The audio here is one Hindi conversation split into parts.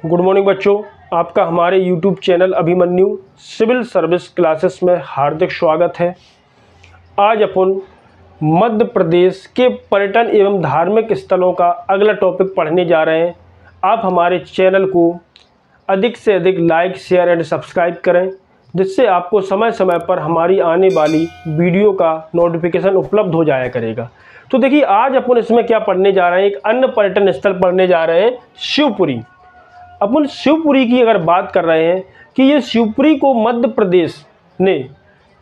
गुड मॉर्निंग बच्चों, आपका हमारे YouTube channel Abhimanyu civil service classes में हार्दिक स्वागत है। आज अपन मध्य प्रदेश के पर्यटन एवं धार्मिक स्थलों का अगला टॉपिक पढ़ने जा रहे हैं। आप हमारे चैनल को अधिक से अधिक लाइक, शेयर एंड सब्सक्राइब करें, जिससे आपको समय समय पर हमारी आने वाली वीडियो का नोटिफिकेशन उपलब्ध हो जाया करेगा। तो देखिए, आज अपन इसमें क्या पढ़ने जा रहे हैं, एक अन्य पर्यटन स्थल पढ़ने जा रहे हैं, शिवपुरी। अपन शिवपुरी की अगर बात कर रहे हैं कि ये शिवपुरी को मध्य प्रदेश ने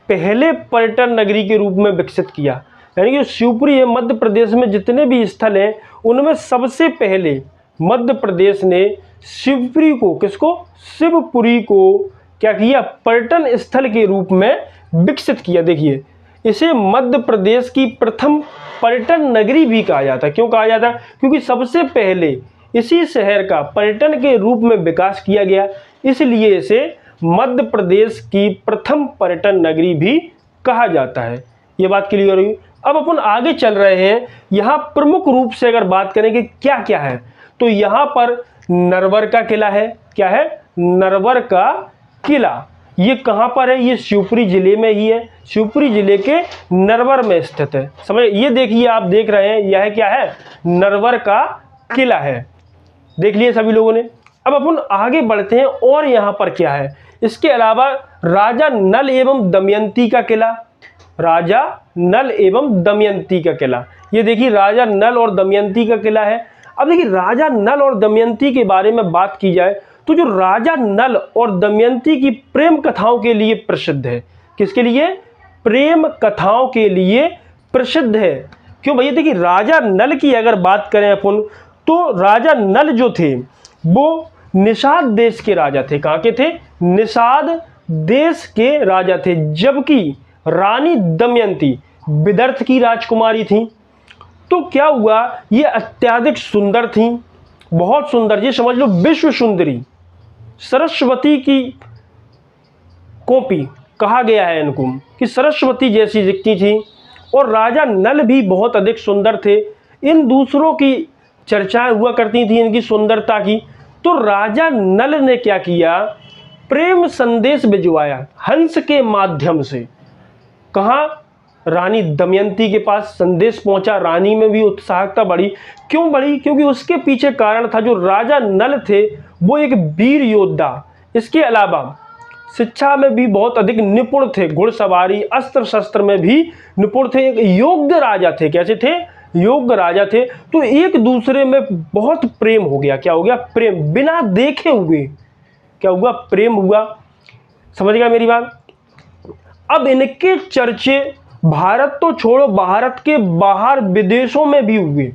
पहले पर्यटन नगरी के रूप में विकसित किया। यानी कि शिवपुरी है, मध्य प्रदेश में जितने भी स्थल हैं उनमें सबसे पहले मध्य प्रदेश ने शिवपुरी को शिवपुरी को क्या किया, पर्यटन स्थल के रूप में विकसित किया। देखिए, इसे मध्य प्रदेश की प्रथम पर्यटन नगरी भी कहा जाता है। क्यों कहा जाता है? क्योंकि सबसे पहले इसी शहर का पर्यटन के रूप में विकास किया गया, इसलिए इसे मध्य प्रदेश की प्रथम पर्यटन नगरी भी कहा जाता है। ये बात क्लियर हुई। अब अपन आगे चल रहे हैं। यहाँ प्रमुख रूप से अगर बात करें कि क्या क्या है, तो यहाँ पर नरवर का किला है। क्या है? नरवर का किला। ये कहाँ पर है? ये शिवपुरी जिले में ही है। शिवपुरी जिले के नरवर में स्थित है। समझ, ये देखिए, आप देख रहे हैं, यह क्या है? नरवर का किला है। देख लिए सभी लोगों ने। अब अपन आगे बढ़ते हैं और यहाँ पर क्या है। इसके अलावा राजा नल एवं दमयंती का किला, राजा नल एवं दमयंती का किला। ये देखिए, राजा नल और दमयंती का किला है। अब देखिए, राजा नल और दमयंती के बारे में बात की जाए तो जो राजा नल और दमयंती की प्रेम कथाओं के लिए प्रसिद्ध है। किसके लिए? प्रेम कथाओं के लिए प्रसिद्ध है। क्यों भैया? देखिए, राजा नल की अगर बात करें अपन, तो राजा नल जो थे वो निषाद देश के राजा थे। कहाँ के थे? निषाद देश के राजा थे। जबकि रानी दमयंती विदर्भ की राजकुमारी थी। तो क्या हुआ, ये अत्यधिक सुंदर थी, बहुत सुंदर। ये समझ लो विश्व सुंदरी, सरस्वती की कॉपी कहा गया है इनको, कि सरस्वती जैसी दिखती थी। और राजा नल भी बहुत अधिक सुंदर थे। इन दूसरों की चर्चाएं हुआ करती थी इनकी सुंदरता की। तो राजा नल ने क्या किया, प्रेम संदेश भिजवाया हंस के माध्यम से। कहाँ? रानी दमयंती के पास संदेश पहुंचा। रानी में भी उत्साहकता बढ़ी। क्यों बढ़ी? क्योंकि उसके पीछे कारण था, जो राजा नल थे वो एक वीर योद्धा, इसके अलावा शिक्षा में भी बहुत अधिक निपुण थे, घुड़सवारी, अस्त्र शस्त्र में भी निपुण थे, एक योग्य राजा थे। कैसे थे? योग्य राजा थे। तो एक दूसरे में बहुत प्रेम हो गया। क्या हो गया? प्रेम, बिना देखे हुए क्या हुआ? प्रेम हुआ। समझ गया मेरी बात? अब इनके चर्चे भारत तो छोड़ो, भारत के बाहर विदेशों में भी हुए।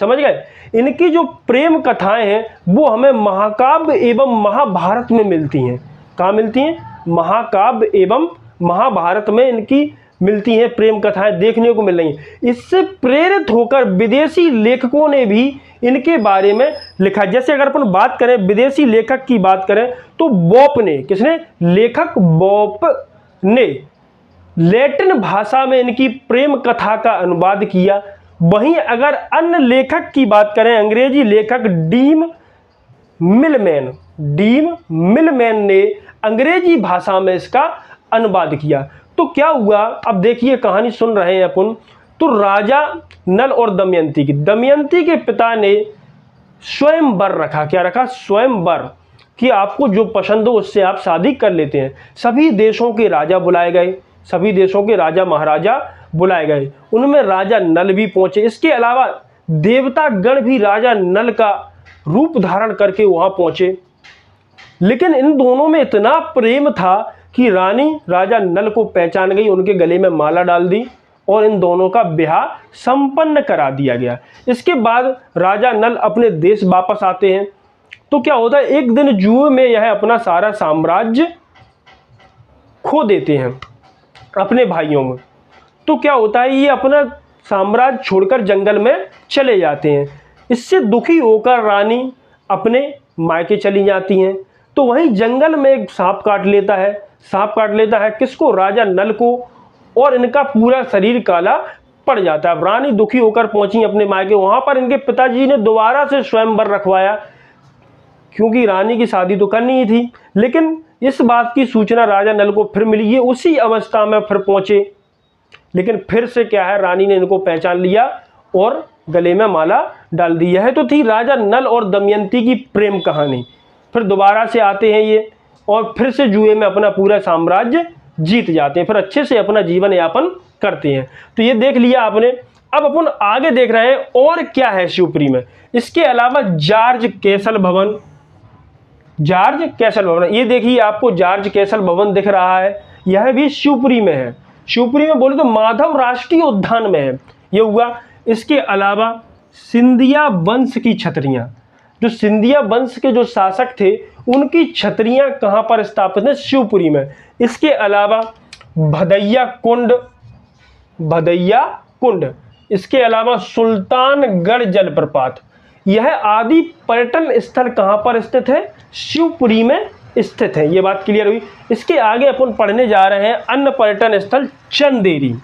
समझ गए? इनकी जो प्रेम कथाएं हैं वो हमें महाकाव्य एवं महाभारत में मिलती हैं। कहाँ मिलती हैं? महाकाव्य एवं महाभारत में इनकी मिलती हैं, प्रेम कथाएं देखने को मिल रही हैं। इससे प्रेरित होकर विदेशी लेखकों ने भी इनके बारे में लिखा। जैसे अगर अपन बात करें, विदेशी लेखक की बात करें, तो बॉप ने, किसने? लेखक बॉप ने लैटिन भाषा में इनकी प्रेम कथा का अनुवाद किया। वहीं अगर अन्य लेखक की बात करें, अंग्रेजी लेखक डीन मिलमैन ने अंग्रेजी भाषा में इसका अनुवाद किया। तो क्या हुआ, अब देखिए, कहानी सुन रहे हैं अपन। तो राजा नल और दमयंती के पिता ने स्वयंवर रखा। क्या रखा? स्वयंवर, कि आपको जो पसंद हो उससे आप शादी कर लेते हैं। सभी देशों के राजा बुलाए गए, सभी देशों के राजा महाराजा बुलाए गए, उनमें राजा नल भी पहुंचे। इसके अलावा देवता गण भी राजा नल का रूप धारण करके वहां पहुंचे। लेकिन इन दोनों में इतना प्रेम था कि रानी राजा नल को पहचान गई, उनके गले में माला डाल दी और इन दोनों का ब्याह संपन्न करा दिया गया। इसके बाद राजा नल अपने देश वापस आते हैं। तो क्या होता है, एक दिन जुए में यह अपना सारा साम्राज्य खो देते हैं अपने भाइयों में। तो क्या होता है, ये अपना साम्राज्य छोड़कर जंगल में चले जाते हैं। इससे दुखी होकर रानी अपने मायके चली जाती हैं। तो वहीं जंगल में एक सांप काट लेता है। सांप काट लेता है किसको? राजा नल को, और इनका पूरा शरीर काला पड़ जाता है। रानी दुखी होकर पहुंची अपने मायके। वहां पर इनके पिताजी ने दोबारा से स्वयंवर रखवाया क्योंकि रानी की शादी तो करनी ही थी। लेकिन इस बात की सूचना राजा नल को फिर मिली, ये उसी अवस्था में फिर पहुंचे, लेकिन फिर से क्या है, रानी ने इनको पहचान लिया और गले में माला डाल दी। यह तो थी राजा नल और दमयंती की प्रेम कहानी। फिर दोबारा से आते हैं ये और फिर से जुए में अपना पूरा साम्राज्य जीत जाते हैं, फिर अच्छे से अपना जीवन यापन करते हैं। तो ये देख लिया आपने। अब अपन आगे देख रहे हैं और क्या है शिवपुरी में। इसके अलावा जॉर्ज कैसल भवन, जॉर्ज कैसल भवन, ये देखिए आपको जॉर्ज कैसल भवन दिख रहा है, यह भी शिवपुरी में है। शिवपुरी में बोले तो माधव राष्ट्रीय उद्यान में है ये हुआ। इसके अलावा सिंधिया वंश की छतरियां, जो सिंधिया वंश के जो शासक थे उनकी छतरियां कहां पर स्थापित है, शिवपुरी में। इसके अलावा भदैया कुंड, भदैया कुंड, इसके अलावा सुल्तानगढ़ जलप्रपात, यह आदि पर्यटन स्थल कहां पर स्थित है, शिवपुरी में स्थित है। ये बात क्लियर हुई। इसके आगे अपन पढ़ने जा रहे हैं अन्य पर्यटन स्थल चंदेरी।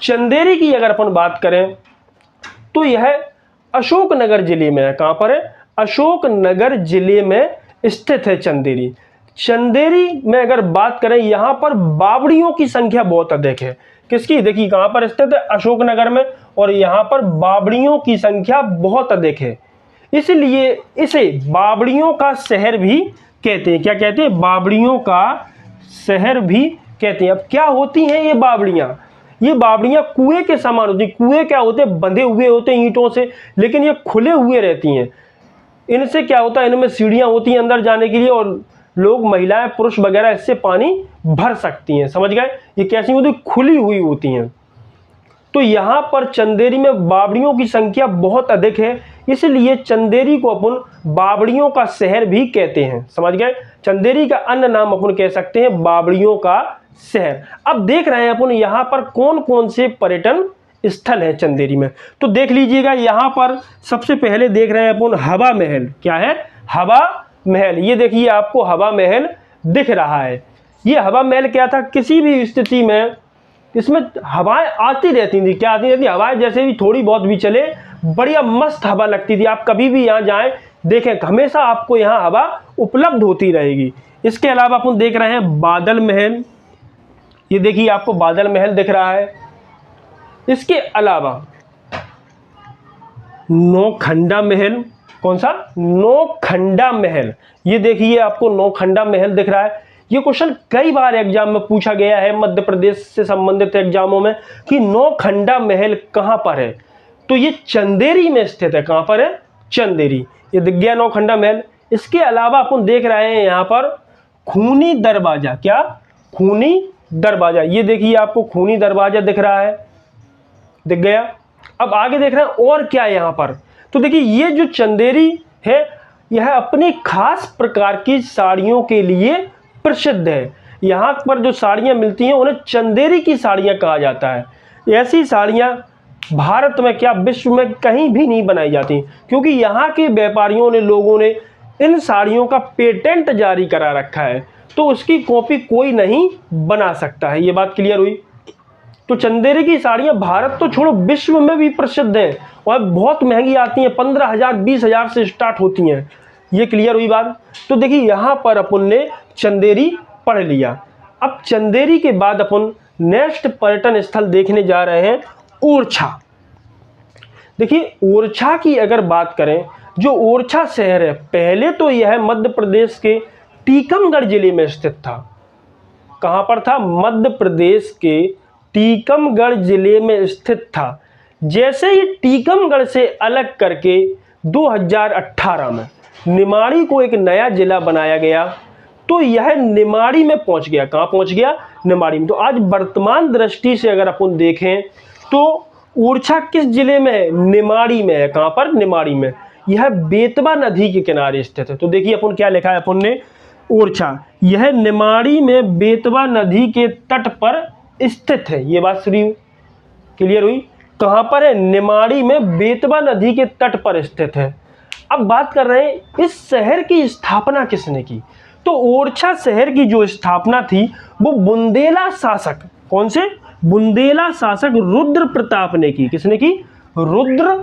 चंदेरी की अगर अपन बात करें तो यह अशोकनगर जिले में है। कहां पर है, अशोकनगर जिले में स्थित है चंदेरी। चंदेरी में अगर बात करें, यहां पर बावड़ियों की संख्या बहुत अधिक है। किसकी, देखिए कहां पर स्थित है, अशोकनगर में, और यहां पर बावड़ियों की संख्या बहुत अधिक है, इसलिए इसे बावड़ियों का शहर भी कहते हैं। क्या कहते हैं, बावड़ियों का शहर भी कहते हैं। अब क्या होती हैं ये बावड़ियां, ये बावड़ियां कुएं के समान होती हैं। कुएं क्या होते हैं, बंधे हुए होते हैं ईंटों से, लेकिन ये खुले हुए रहती हैं। इनसे क्या होता है, इनमें सीढ़ियां होती हैं अंदर जाने के लिए, और लोग, महिलाएं, पुरुष वगैरह इससे पानी भर सकती हैं। समझ गए, ये कैसी होती, खुली हुई होती हैं। तो यहाँ पर चंदेरी में बावड़ियों की संख्या बहुत अधिक है, इसलिए चंदेरी को अपन बावड़ियों का शहर भी कहते हैं। समझ गए, चंदेरी का अन्य नाम अपन कह सकते हैं बावड़ियों का शहर। अब देख रहे हैं अपन यहाँ पर कौन कौन से पर्यटन स्थल है चंदेरी में, तो देख लीजिएगा। यहाँ पर सबसे पहले देख रहे हैं अपन हवा महल। क्या है, हवा महल। ये देखिए आपको हवा महल दिख रहा है। ये हवा महल क्या था, किसी भी स्थिति में इसमें हवाएं आती रहती थी। क्या आती रहती, हवाएं जैसे भी थोड़ी बहुत भी चले, बढ़िया मस्त हवा लगती थी। आप कभी भी यहाँ जाएं देखें, हमेशा आपको यहाँ हवा उपलब्ध होती रहेगी। इसके अलावा अपन देख रहे हैं बादल महल। ये देखिए आपको बादल महल दिख रहा है। इसके अलावा नौखंडा महल। कौन सा, नौखंडा महल। ये देखिए आपको नौखंडा महल दिख रहा है। ये क्वेश्चन कई बार एग्जाम में पूछा गया है, मध्य प्रदेश से संबंधित एग्जामों में, कि नौखंडा महल कहां पर है, तो ये चंदेरी में स्थित है। कहां पर है, चंदेरी। ये दिख गया नौखंडा महल। इसके अलावा अपन देख रहे हैं यहाँ पर खूनी दरवाजा। क्या, खूनी दरवाजा। ये देखिए आपको खूनी दरवाजा दिख रहा है, दिख गया। अब आगे देख रहे हैं और क्या है यहाँ पर, तो देखिए ये जो चंदेरी है यह अपनी खास प्रकार की साड़ियों के लिए प्रसिद्ध है। यहाँ पर जो साड़ियाँ मिलती हैं उन्हें चंदेरी की साड़ियाँ कहा जाता है। ऐसी साड़ियाँ भारत में, क्या विश्व में कहीं भी नहीं बनाई जाती, क्योंकि यहाँ के व्यापारियों ने, लोगों ने इन साड़ियों का पेटेंट जारी करा रखा है, तो उसकी कॉपी कोई नहीं बना सकता है। ये बात क्लियर हुई। तो चंदेरी की साड़ियाँ भारत तो छोड़ो, विश्व में भी प्रसिद्ध हैं और बहुत महंगी आती हैं, 15,000 20,000 से स्टार्ट होती हैं। ये क्लियर हुई बात। तो देखिए यहाँ पर अपन ने चंदेरी पढ़ लिया। अब चंदेरी के बाद अपन नेक्स्ट पर्यटन स्थल देखने जा रहे हैं ओरछा। देखिए ओरछा की अगर बात करें, जो ओरछा शहर है, पहले तो यह मध्य प्रदेश के टीकमगढ़ जिले में स्थित था। कहां पर था, मध्य प्रदेश के टीकमगढ़ जिले में स्थित था। जैसे ही टीकमगढ़ से अलग करके 2018 में निमाड़ी को एक नया जिला बनाया गया, तो यह निमाड़ी में पहुंच गया। कहां पहुंच गया, निमाड़ी में। तो आज वर्तमान दृष्टि से अगर अपन देखें तो ओरछा किस जिले में है, निमाड़ी में है। कहां पर, निमाड़ी में। यह बेतवा नदी के किनारे स्थित है। तो देखिए अपन क्या लिखा है अपन ने, ओरछा यह निमाड़ी में बेतवा नदी के तट पर स्थित है। ये बात शुरू क्लियर हुई। कहां पर है, निमाड़ी में बेतवा नदी के तट पर स्थित है। अब बात कर रहे हैं इस शहर की स्थापना किसने की, तो ओरछा शहर की जो स्थापना थी वो बुंदेला शासक, कौन से, बुंदेला शासक रुद्र प्रताप ने की। किसने की, रुद्र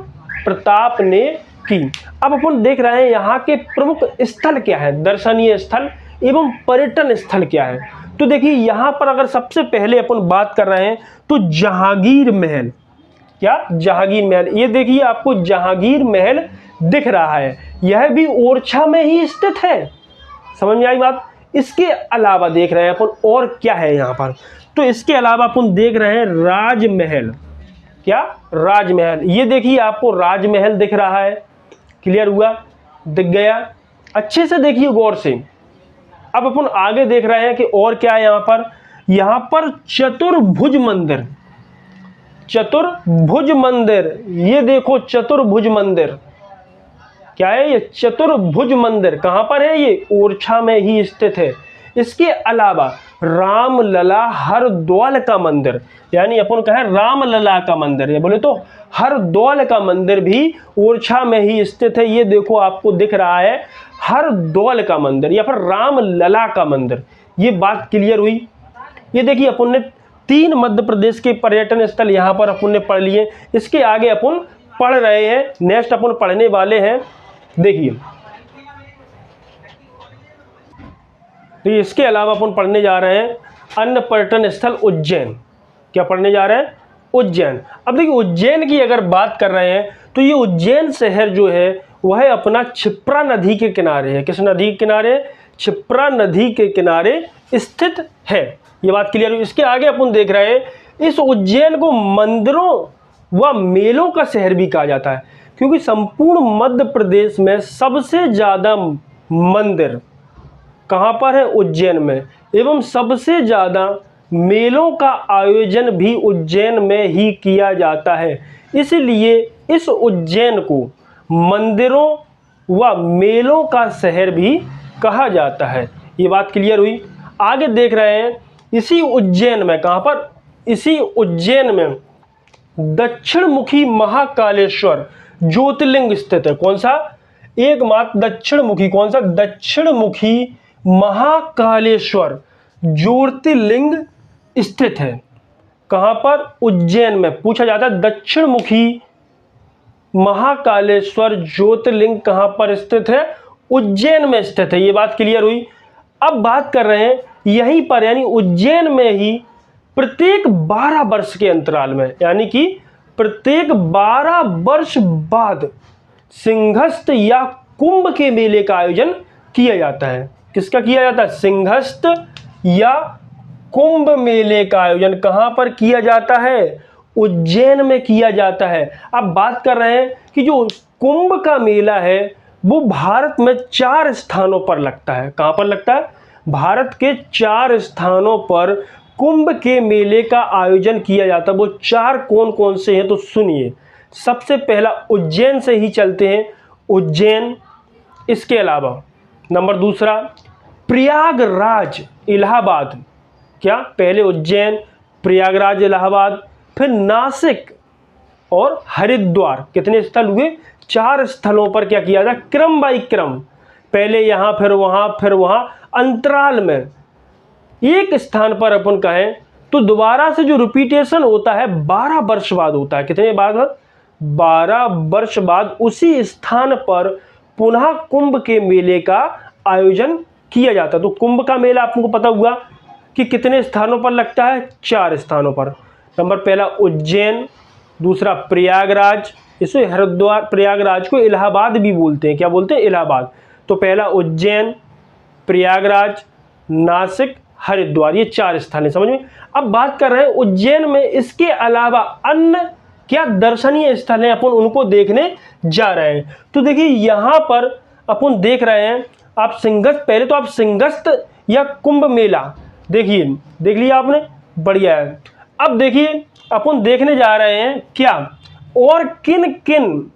प्रताप ने की। अब अपन देख रहे हैं यहाँ के प्रमुख स्थल क्या है, दर्शनीय स्थल एवं पर्यटन स्थल क्या है। तो देखिए यहाँ पर अगर सबसे पहले अपन बात कर रहे हैं तो जहांगीर महल, क्या जहांगीर महल, ये देखिए आपको जहांगीर महल दिख रहा है, यह भी ओरछा में ही स्थित है। समझ में आई बात। इसके अलावा देख रहे हैं अपन और क्या है यहाँ पर, तो इसके अलावा अपन देख रहे हैं राजमहल, क्या राजमहल, ये देखिए आपको राजमहल दिख रहा है, क्लियर हुआ, दिख गया, अच्छे से देखिए गौर से। अब अपन आगे देख रहे हैं कि और क्या है यहाँ पर चतुर्भुज मंदिर, चतुर्भुज मंदिर, ये देखो चतुर्भुज मंदिर, क्या है ये चतुर्भुज मंदिर, कहां पर है ये, ओरछा में ही स्थित है। इसके अलावा रामलला हरदौल का मंदिर, यानी अपन कहें रामलला का मंदिर, ये बोले तो हरदौल का मंदिर भी ओरछा में ही स्थित है। ये देखो आपको दिख रहा है हरदौल का मंदिर या फिर रामलला का मंदिर, ये बात क्लियर हुई। ये देखिए अपन ने 3 मध्य प्रदेश के पर्यटन स्थल यहाँ पर अपन ने पढ़ लिए। इसके आगे अपन पढ़ रहे हैं, नेक्स्ट अपन पढ़ने वाले हैं, देखिए तो इसके अलावा अपन पढ़ने जा रहे हैं अन्य पर्यटन स्थल उज्जैन। क्या पढ़ने जा रहे हैं, उज्जैन। अब देखिए उज्जैन की अगर बात कर रहे हैं तो ये उज्जैन शहर जो है वह अपना क्षिप्रा नदी के किनारे है। किस नदी के किनारे, क्षिप्रा नदी के किनारे स्थित है, ये बात क्लियर हुई। इसके आगे अपन देख रहे हैं इस उज्जैन को मंदिरों व मेलों का शहर भी कहा जाता है, क्योंकि संपूर्ण मध्य प्रदेश में सबसे ज़्यादा मंदिर कहाँ पर है, उज्जैन में, एवं सबसे ज़्यादा मेलों का आयोजन भी उज्जैन में ही किया जाता है। इसलिए इस उज्जैन को मंदिरों व मेलों का शहर भी कहा जाता है, ये बात क्लियर हुई। आगे देख रहे हैं इसी उज्जैन में, कहाँ पर, इसी उज्जैन में दक्षिण मुखी महाकालेश्वर ज्योतिर्लिंग स्थित है। कौन सा, एकमात्र दक्षिण मुखी, कौन सा, दक्षिण मुखी महाकालेश्वर ज्योतिर्लिंग स्थित है। कहां पर, उज्जैन में। पूछा जाता है दक्षिण मुखी महाकालेश्वर ज्योतिर्लिंग कहां पर स्थित है, उज्जैन में स्थित है, ये बात क्लियर हुई। अब बात कर रहे हैं यहीं पर, यानी उज्जैन में ही प्रत्येक 12 वर्ष के अंतराल में, यानी कि प्रत्येक 12 वर्ष बाद सिंहस्थ या कुंभ के मेले का आयोजन किया जाता है। किसका किया जाता है, सिंहस्थ या कुंभ मेले का आयोजन कहां पर किया जाता है, उज्जैन में किया जाता है। अब बात कर रहे हैं कि जो कुंभ का मेला है वो भारत में 4 स्थानों पर लगता है। कहां पर लगता है, भारत के 4 स्थानों पर कुंभ के मेले का आयोजन किया जाता है। वो 4 कौन कौन से हैं, तो सुनिए। सबसे पहला उज्जैन से ही चलते हैं, उज्जैन। इसके अलावा नंबर दूसरा प्रयागराज इलाहाबाद, क्या, पहले उज्जैन, प्रयागराज इलाहाबाद, फिर नासिक और हरिद्वार। कितने स्थल हुए, 4 स्थलों पर क्या किया जाए, क्रम बाई क्रम, पहले यहाँ फिर वहाँ अंतराल में एक स्थान पर अपन कहें तो दोबारा से जो रिपीटेशन होता है 12 वर्ष बाद होता है। कितने बाद, 12 वर्ष बाद उसी स्थान पर पुनः कुंभ के मेले का आयोजन किया जाता है। तो कुंभ का मेला आपको पता हुआ कि कितने स्थानों पर लगता है, 4 स्थानों पर। नंबर पहला उज्जैन, दूसरा प्रयागराज, इसे हरिद्वार, प्रयागराज को इलाहाबाद भी बोलते हैं, क्या बोलते हैं, इलाहाबाद। तो पहला उज्जैन, प्रयागराज, नासिक, हरिद्वार, ये 4 स्थान है, समझ में। अब बात कर रहे हैं उज्जैन में इसके अलावा अन्य क्या दर्शनीय स्थल हैं, अपन उनको देखने जा रहे हैं। तो देखिए यहाँ पर अपन देख रहे हैं, आप सिंहस्थ, पहले तो आप सिंहस्थ या कुंभ मेला देखिए, देख लिया आपने, बढ़िया है। अब देखिए अपन देखने जा रहे हैं क्या और किन किन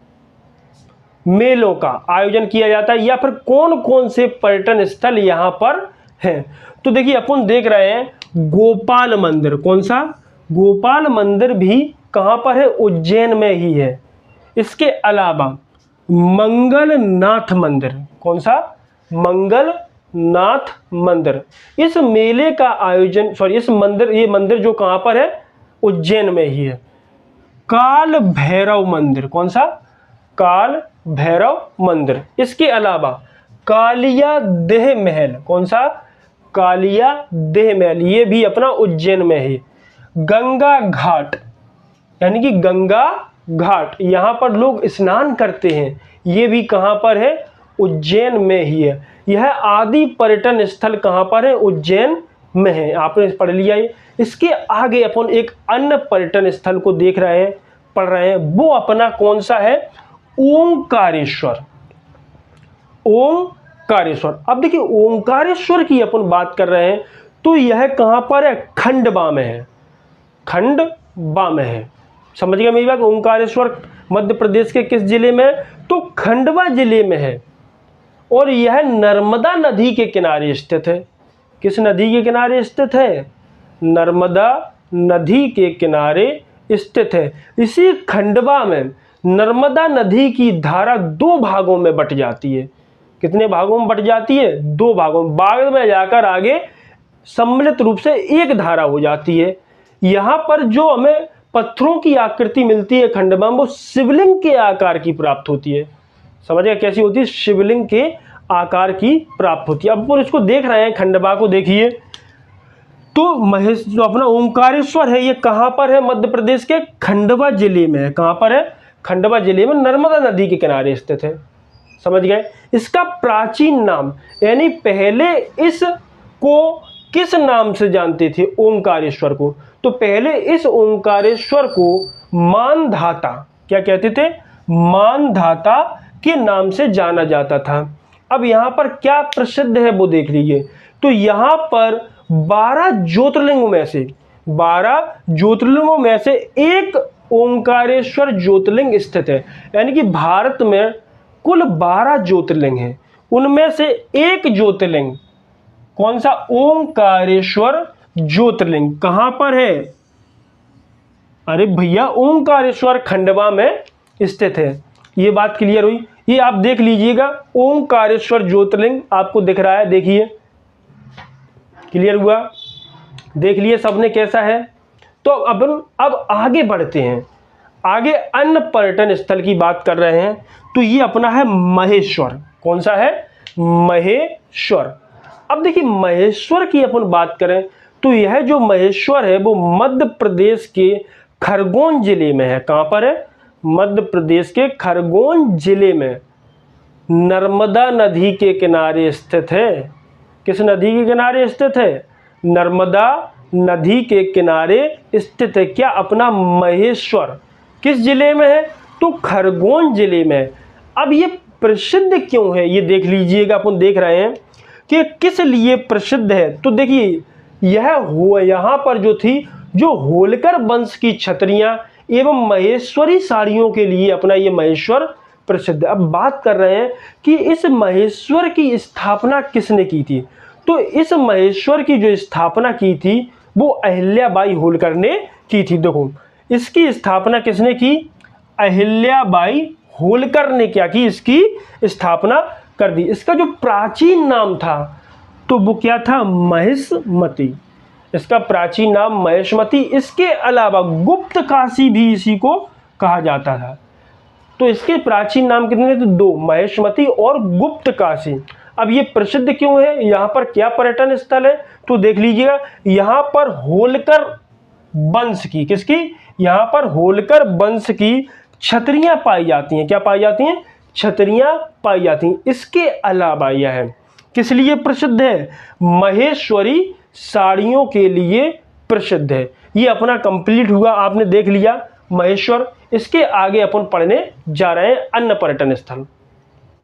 मेलों का आयोजन किया जाता है या फिर कौन कौन से पर्यटन स्थल यहाँ पर हैं। तो देखिए अपन देख रहे हैं गोपाल मंदिर, कौन सा, गोपाल मंदिर भी कहाँ पर है, उज्जैन में ही है। इसके अलावा मंगलनाथ मंदिर, कौन सा, मंगलनाथ मंदिर। इस मेले का आयोजन, सॉरी इस मंदिर, ये मंदिर जो कहाँ पर है, उज्जैन में ही है। काल भैरव मंदिर, कौन सा, काल भैरव मंदिर। इसके अलावा कालिया देह महल, कौन सा? कालिया देह महल, ये भी अपना उज्जैन में है। गंगा घाट, यानी कि गंगा घाट, यहाँ पर लोग स्नान करते हैं, ये भी कहाँ पर है? उज्जैन में ही है। यह आदि पर्यटन स्थल कहाँ पर है? उज्जैन में है। आपने पढ़ लिया ये। इसके आगे अपन एक अन्य पर्यटन स्थल को देख रहे हैं, पढ़ रहे हैं, वो अपना कौन सा है? ओंकारेश्वर। ओंकारेश्वर। अब देखिए ओंकारेश्वर की अपन बात कर रहे हैं तो यह कहाँ पर है? खंडवा में है। खंडवा में है, समझ गए मेरी बात? ओंकारेश्वर मध्य प्रदेश के किस जिले में है? तो खंडवा जिले में है। और यह नर्मदा नदी के किनारे स्थित है। किस नदी के किनारे स्थित है? नर्मदा नदी के किनारे स्थित है। इसी खंडवा में नर्मदा नदी की धारा दो भागों में बट जाती है। कितने भागों में बट जाती है? दो भागों में। बाद में जाकर आगे सम्मिलित रूप से एक धारा हो जाती है। यहाँ पर जो हमें पत्थरों की आकृति मिलती है खंडवा में, वो शिवलिंग के आकार की प्राप्त होती है। समझ गए कैसी होती है? शिवलिंग के आकार की प्राप्त होती है। अब अपन इसको देख रहे हैं, खंडवा को देखिए तो जो अपना ओंकारेश्वर है, ये कहाँ पर है? मध्य प्रदेश के खंडवा जिले में है। कहाँ पर है? खंडवा जिले में, नर्मदा नदी के किनारे स्थित है। समझ गए? इसका प्राचीन नाम, यानी पहले इसको किस नाम से जानते थे? ओंकारेश्वर को। तो पहले इस ओंकारेश्वर को मानधाता, क्या कहते थे? मानधाता के नाम से जाना जाता था। अब यहाँ पर क्या प्रसिद्ध है वो देख लीजिए। तो यहाँ पर 12 ज्योतिर्लिंगों में से, 12 ज्योतिर्लिंगों में से एक ओंकारेश्वर ज्योतिर्लिंग स्थित है। यानी कि भारत में कुल 12 ज्योतिर्लिंग हैं, उनमें से एक ज्योतिर्लिंग कौन सा? ओंकारेश्वर ज्योतिर्लिंग। कहां पर है? अरे भैया ओंकारेश्वर खंडवा में स्थित है। ये बात क्लियर हुई? ये आप देख लीजिएगा, ओंकारेश्वर ज्योतिर्लिंग आपको दिख रहा है, देखिए क्लियर हुआ? देख लिए सबने कैसा है? तो अब आगे बढ़ते हैं, आगे अन्य पर्यटन स्थल की बात कर रहे हैं। तो ये अपना है महेश्वर। कौन सा है? महेश्वर। अब देखिए महेश्वर की अपन बात करें तो यह जो महेश्वर है वो मध्य प्रदेश के खरगोन जिले में है। कहाँ पर है? मध्य प्रदेश के खरगोन जिले में नर्मदा नदी के किनारे स्थित है। किस नदी के किनारे स्थित है? नर्मदा नदी के किनारे स्थित है। क्या? अपना महेश्वर। किस जिले में है? तो खरगोन जिले में। अब ये प्रसिद्ध क्यों है ये देख लीजिएगा। अपन देख रहे हैं कि किस लिए प्रसिद्ध है। तो देखिए यहाँ पर जो थी, जो होलकर वंश की छतरियां एवं महेश्वरी साड़ियों के लिए अपना ये महेश्वर प्रसिद्ध है। अब बात कर रहे हैं कि इस महेश्वर की स्थापना किसने की थी। तो इस महेश्वर की जो स्थापना की थी वो अहिल्याबाई होलकर ने की थी। देखो इसकी स्थापना किसने की? अहिल्याबाई होलकर ने क्या की? इसकी स्थापना कर दी। इसका जो प्राचीन नाम था तो वो क्या था? महिष्मती। इसका प्राचीन नाम महिष्मती। इसके अलावा गुप्त काशी भी इसी को कहा जाता था। तो इसके प्राचीन नाम कितने थे? 2, महिष्मती और गुप्त काशी। अब ये प्रसिद्ध क्यों है? यहाँ पर क्या पर्यटन स्थल है? तो देख लीजिएगा, यहाँ पर होलकर वंश की, किसकी? यहाँ पर होलकर वंश की छतरियां पाई जाती हैं। क्या पाई जाती हैं? छतरियां पाई जाती हैं। इसके अलावा यह किस लिए प्रसिद्ध है? महेश्वरी साड़ियों के लिए प्रसिद्ध है। ये अपना कंप्लीट हुआ, आपने देख लिया महेश्वर। इसके आगे अपन पढ़ने जा रहे हैं अन्य पर्यटन स्थल।